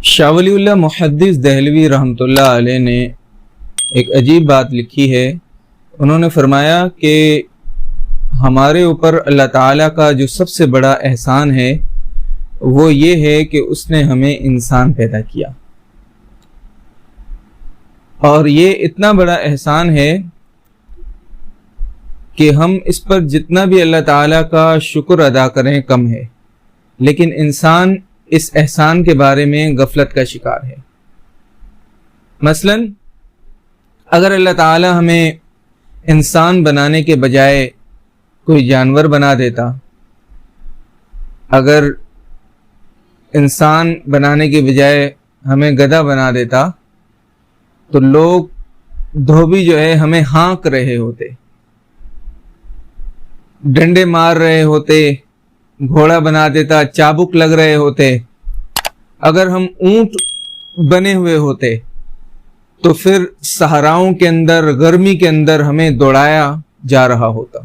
شاہ ولی اللہ محدث دہلوی رحمۃ اللہ علیہ نے ایک عجیب بات لکھی ہے۔ انہوں نے فرمایا کہ ہمارے اوپر اللہ تعالیٰ کا جو سب سے بڑا احسان ہے وہ یہ ہے کہ اس نے ہمیں انسان پیدا کیا، اور یہ اتنا بڑا احسان ہے کہ ہم اس پر جتنا بھی اللہ تعالیٰ کا شکر ادا کریں کم ہے، لیکن انسان اس احسان کے بارے میں غفلت کا شکار ہے۔ مثلا اگر اللہ تعالیٰ ہمیں انسان بنانے کے بجائے کوئی جانور بنا دیتا، اگر انسان بنانے کے بجائے ہمیں گدھا بنا دیتا تو لوگ دھوبی جو ہے ہمیں ہانک رہے ہوتے، ڈنڈے مار رہے ہوتے، گھوڑا بنا دیتا، چابک لگ رہے ہوتے۔ اگر ہم اونٹ بنے ہوئے ہوتے تو پھر صحراؤں کے اندر گرمی کے اندر ہمیں دوڑایا جا رہا ہوتا۔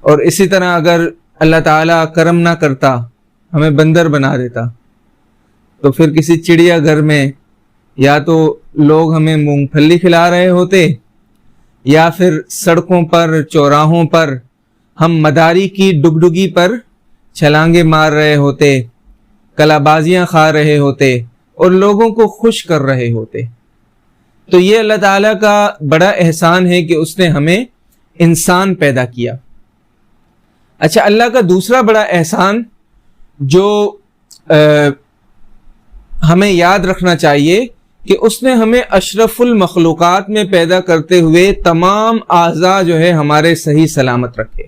اور اسی طرح اگر اللہ تعالیٰ کرم نہ کرتا، ہمیں بندر بنا دیتا، تو پھر کسی چڑیا گھر میں یا تو لوگ ہمیں مونگ پھلی کھلا رہے ہوتے، یا پھر سڑکوں پر چوراہوں پر ہم مداری کی ڈگڈگی پر چھلانگے مار رہے ہوتے، کلا بازیاں کھا رہے ہوتے اور لوگوں کو خوش کر رہے ہوتے۔ تو یہ اللہ تعالیٰ کا بڑا احسان ہے کہ اس نے ہمیں انسان پیدا کیا۔ اچھا، اللہ کا دوسرا بڑا احسان جو ہمیں یاد رکھنا چاہیے کہ اس نے ہمیں اشرف المخلوقات میں پیدا کرتے ہوئے تمام اعضاء جو ہے ہمارے صحیح سلامت رکھے۔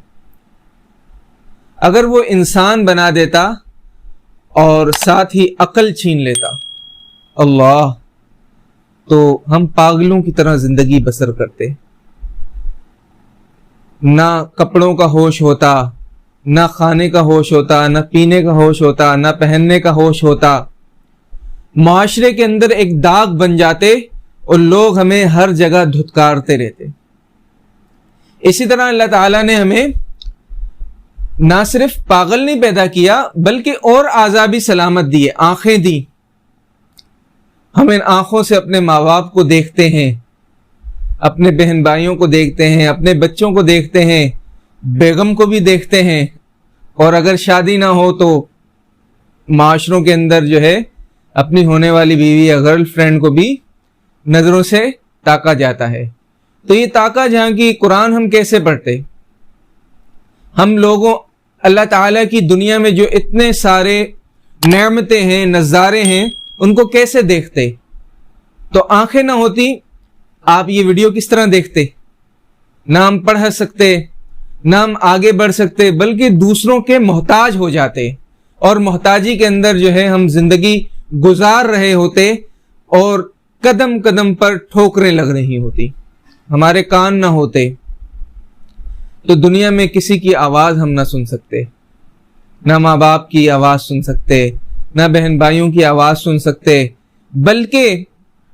اگر وہ انسان بنا دیتا اور ساتھ ہی عقل چھین لیتا اللہ، تو ہم پاگلوں کی طرح زندگی بسر کرتے، نہ کپڑوں کا ہوش ہوتا، نہ کھانے کا ہوش ہوتا، نہ پینے کا ہوش ہوتا، نہ پہننے کا ہوش ہوتا۔ معاشرے کے اندر ایک داغ بن جاتے اور لوگ ہمیں ہر جگہ دھتکارتے رہتے۔ اسی طرح اللہ تعالیٰ نے ہمیں نہ صرف پاگل نہیں پیدا کیا بلکہ اور اعضاء بھی سلامت دیے، آنکھیں دی۔ ہم ان آنکھوں سے اپنے ماں باپ کو دیکھتے ہیں، اپنے بہن بھائیوں کو دیکھتے ہیں، اپنے بچوں کو دیکھتے ہیں، بیگم کو بھی دیکھتے ہیں، اور اگر شادی نہ ہو تو معاشروں کے اندر جو ہے اپنی ہونے والی بیوی یا گرل فرینڈ کو بھی نظروں سے تاکا جاتا ہے۔ تو یہ تاکا جہاں کی قرآن ہم کیسے پڑھتے؟ ہم لوگوں اللہ تعالیٰ کی دنیا میں جو اتنے سارے نعمتیں ہیں، نظارے ہیں، ان کو کیسے دیکھتے؟ تو آنکھیں نہ ہوتی آپ یہ ویڈیو کس طرح دیکھتے؟ نہ ہم پڑھ سکتے، نہ ہم آگے بڑھ سکتے، بلکہ دوسروں کے محتاج ہو جاتے، اور محتاجی کے اندر جو ہے ہم زندگی گزار رہے ہوتے، اور قدم قدم پر ٹھوکریں لگ رہی ہوتی۔ ہمارے کان نہ ہوتے تو دنیا میں کسی کی آواز ہم نہ سن سکتے، نہ ماں باپ کی آواز سن سکتے، نہ بہن بھائیوں کی آواز سن سکتے، بلکہ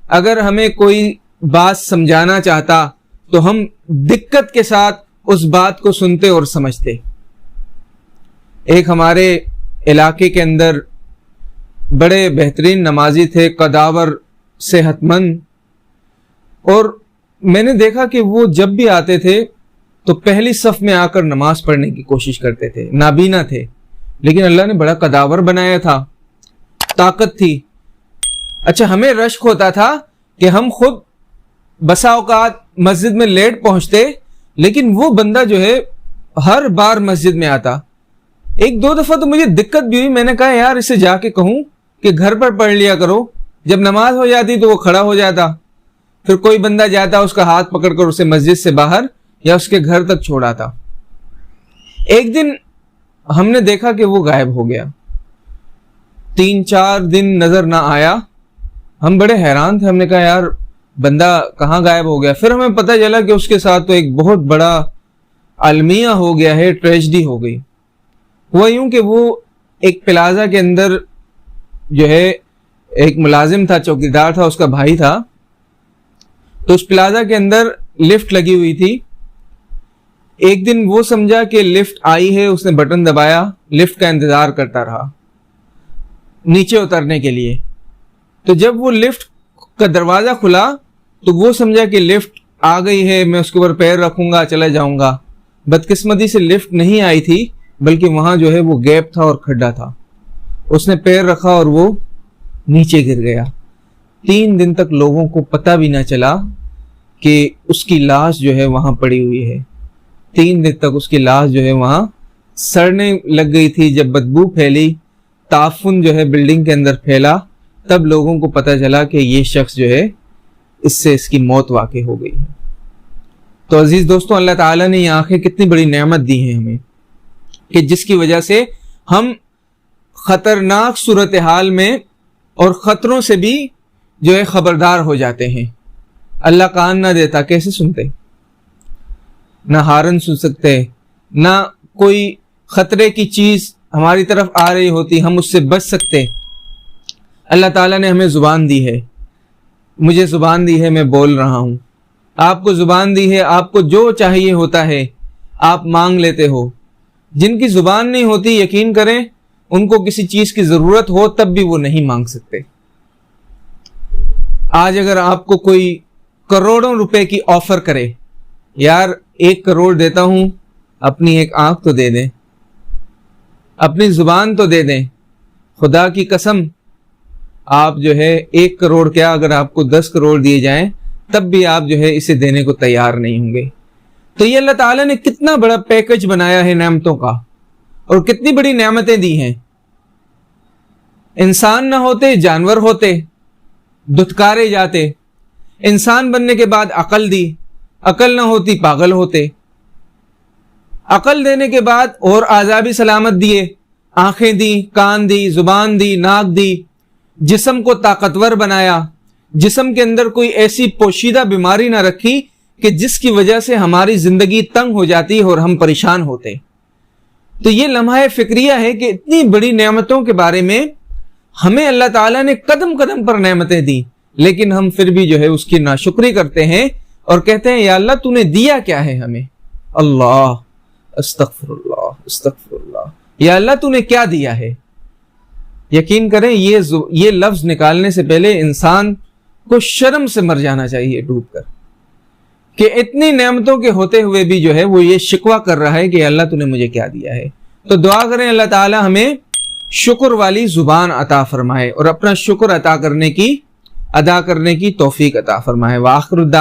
اگر ہمیں کوئی بات سمجھانا چاہتا تو ہم دقت کے ساتھ اس بات کو سنتے اور سمجھتے۔ ایک ہمارے علاقے کے اندر بڑے بہترین نمازی تھے، قداور، صحت مند، اور میں نے دیکھا کہ وہ جب بھی آتے تھے تو پہلی صف میں آ کر نماز پڑھنے کی کوشش کرتے تھے۔ نابینا تھے لیکن اللہ نے بڑا قداور بنایا تھا، طاقت تھی۔ اچھا، ہمیں رشک ہوتا تھا کہ ہم خود بسا اوقات مسجد میں لیٹ پہنچتے، لیکن وہ بندہ جو ہے ہر بار مسجد میں آتا۔ ایک دو دفعہ تو مجھے دقت بھی ہوئی، میں نے کہا یار اسے جا کے کہوں کہ گھر پر پڑھ لیا کرو۔ جب نماز ہو جاتی تو وہ کھڑا ہو جاتا، پھر کوئی بندہ جاتا اس کا ہاتھ پکڑ کر اسے مسجد سے باہر یا اس کے گھر تک چھوڑا تھا۔ ایک دن ہم نے دیکھا کہ وہ غائب ہو گیا، 3-4 دن نظر نہ آیا۔ ہم بڑے حیران تھے، ہم نے کہا یار بندہ کہاں غائب ہو گیا؟ پھر ہمیں پتہ چلا کہ اس کے ساتھ تو ایک بہت بڑا المیہ ہو گیا ہے، ٹریجڈی ہو گئی۔ ہوا یوں کہ وہ ایک پلازا کے اندر جو ہے ایک ملازم تھا، چوکیدار تھا، اس کا بھائی تھا، تو اس پلازا کے اندر لفٹ لگی ہوئی تھی۔ ایک دن وہ سمجھا کہ لفٹ آئی ہے، اس نے بٹن دبایا، لفٹ کا انتظار کرتا رہا۔ نیچے اترنے کے لیے. تو جب وہ لفٹ کا دروازہ کھلا تو وہ سمجھا کہ لفٹ آ گئی ہے, میں اس کے اوپر پیر رکھوں گا چلا جاؤں گا. بدقسمتی سے لفٹ نہیں آئی تھی, بلکہ وہاں جو ہے وہ گیپ تھا اور کھڈا تھا. اس نے پیر رکھا اور وہ نیچے گر گیا. 3 دن تک لوگوں کو پتہ بھی نہ چلا کہ اس کی لاش جو ہے وہاں پڑی ہوئی ہے. 3 دن تک اس کی لاش جو ہے وہاں سڑنے لگ گئی تھی. جب بدبو پھیلی, تعفن جو ہے بلڈنگ کے اندر پھیلا, تب لوگوں کو پتہ چلا کہ یہ شخص جو ہے اس سے اس کی موت واقع ہو گئی ہے. تو عزیز دوستوں, اللہ تعالیٰ نے یہ آنکھیں کتنی بڑی نعمت دی ہیں ہمیں کہ جس کی وجہ سے ہم خطرناک صورتحال میں اور خطروں سے بھی جو ہے خبردار ہو جاتے ہیں. اللہ کان نہ دیتا کیسے سنتے؟ نہ ہارن سن سکتے, نہ کوئی خطرے کی چیز ہماری طرف آ رہی ہوتی ہم اس سے بچ سکتے. اللہ تعالیٰ نے ہمیں زبان دی ہے, مجھے زبان دی ہے, میں بول رہا ہوں. آپ کو زبان دی ہے, آپ کو جو چاہیے ہوتا ہے آپ مانگ لیتے ہو. جن کی زبان نہیں ہوتی, یقین کریں ان کو کسی چیز کی ضرورت ہو تب بھی وہ نہیں مانگ سکتے. آج اگر آپ کو کوئی کروڑوں روپے کی آفر کرے, یار 1 کروڑ دیتا ہوں, اپنی ایک آنکھ تو دے دیں, اپنی زبان تو دے دیں, خدا کی قسم آپ جو ہے 1 کروڑ کیا اگر آپ کو 10 کروڑ دیے جائیں تب بھی آپ جو ہے اسے دینے کو تیار نہیں ہوں گے. تو یہ اللہ تعالیٰ نے کتنا بڑا پیکج بنایا ہے نعمتوں کا, اور کتنی بڑی نعمتیں دی ہیں. انسان نہ ہوتے جانور ہوتے, دھتکارے جاتے. انسان بننے کے بعد عقل دی, عقل نہ ہوتی پاگل ہوتے. عقل دینے کے بعد اور اعضاء بھی سلامت دیے, آنکھیں دی, کان دی, زبان دی, ناک دی. جسم کو طاقتور بنایا, جسم کے اندر کوئی ایسی پوشیدہ بیماری نہ رکھی کہ جس کی وجہ سے ہماری زندگی تنگ ہو جاتی اور ہم پریشان ہوتے. تو یہ لمحہ فکریہ ہے کہ اتنی بڑی نعمتوں کے بارے میں ہمیں اللہ تعالیٰ نے قدم قدم پر نعمتیں دی, لیکن ہم پھر بھی جو ہے اس کی ناشکری کرتے ہیں اور کہتے ہیں یا اللہ تو نے دیا کیا ہے ہمیں. اللہ استغفر اللہ استغفر اللہ, یا اللہ تو نے کیا دیا ہے. یقین کریں یہ لفظ نکالنے سے پہلے انسان کو شرم سے مر جانا چاہیے ڈوب کر, کہ اتنی نعمتوں کے ہوتے ہوئے بھی جو ہے وہ یہ شکوہ کر رہا ہے کہ اللہ تو نے مجھے کیا دیا ہے. تو دعا کریں اللہ تعالی ہمیں شکر والی زبان عطا فرمائے اور اپنا شکر ادا کرنے کی توفیق عطا فرمائے. وآخر الدعوان